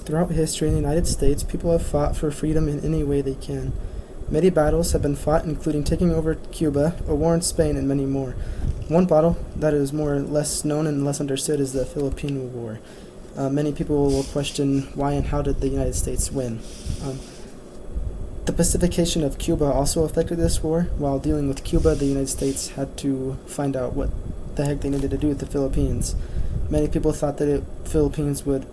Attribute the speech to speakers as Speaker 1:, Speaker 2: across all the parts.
Speaker 1: Throughout history in the United States, people have fought for freedom in any way they can. Many battles have been fought, including taking over Cuba, a war in Spain, and many more. One battle that is more or less known and less understood is the Philippine War. Many people will question why and how did the United States win. The pacification of Cuba also affected this war. While dealing with Cuba, the United States had to find out what the heck they needed to do with the Philippines. Many people thought that the Philippines would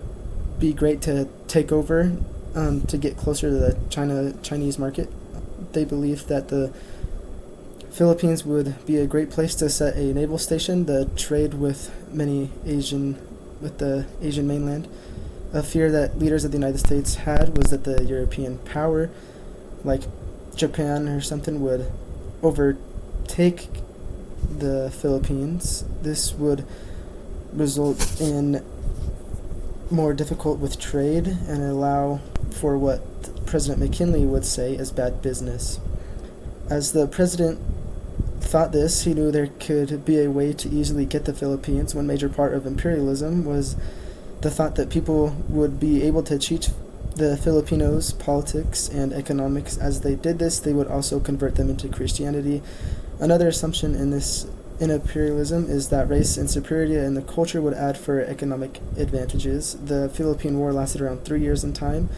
Speaker 1: be great to take over to get closer to the Chinese market. They believed that the Philippines would be a great place to set a naval station, to trade with the Asian mainland. A fear that leaders of the United States had was that the European power, like Japan or something, would overtake the Philippines. This would result in more difficult with trade and allow for what President McKinley would say as bad business. As the president thought this, he knew there could be a way to easily get the Philippines. One major part of imperialism was the thought that people would be able to teach the Filipinos politics and economics. As they did this, they would also convert them into Christianity. Another assumption in imperialism is that race and superiority in the culture would add for economic advantages. The Philippine War lasted around 3 years in time.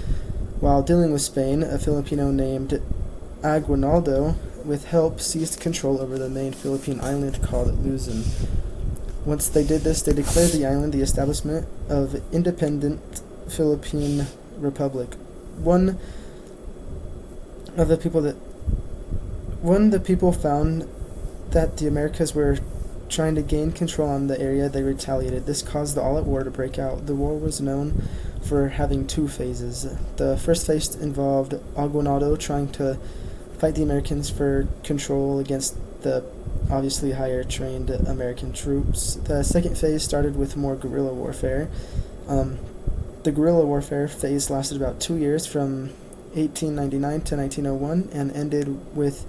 Speaker 1: While dealing with Spain, a Filipino named Aguinaldo, with help, seized control over the main Philippine island called Luzon. Once they did this, they declared the island the establishment of independent Philippine Republic. One the people found that the Americas were trying to gain control on the area, they retaliated. This caused the all-out war to break out. The war was known for having two phases. The first phase involved Aguinaldo trying to fight the Americans for control against the obviously higher trained American troops. The second phase started with more guerrilla warfare. The guerrilla warfare phase lasted about 2 years, from 1899 to 1901, and ended with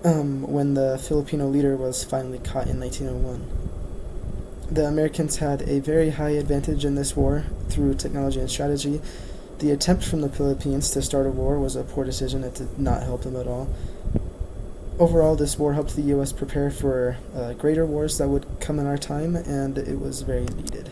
Speaker 1: when the Filipino leader was finally caught in 1901. The Americans had a very high advantage in this war through technology and strategy. The attempt from the Philippines to start a war was a poor decision. It did not help them at all. Overall, this war helped the U.S. prepare for greater wars that would come in our time, and it was very needed.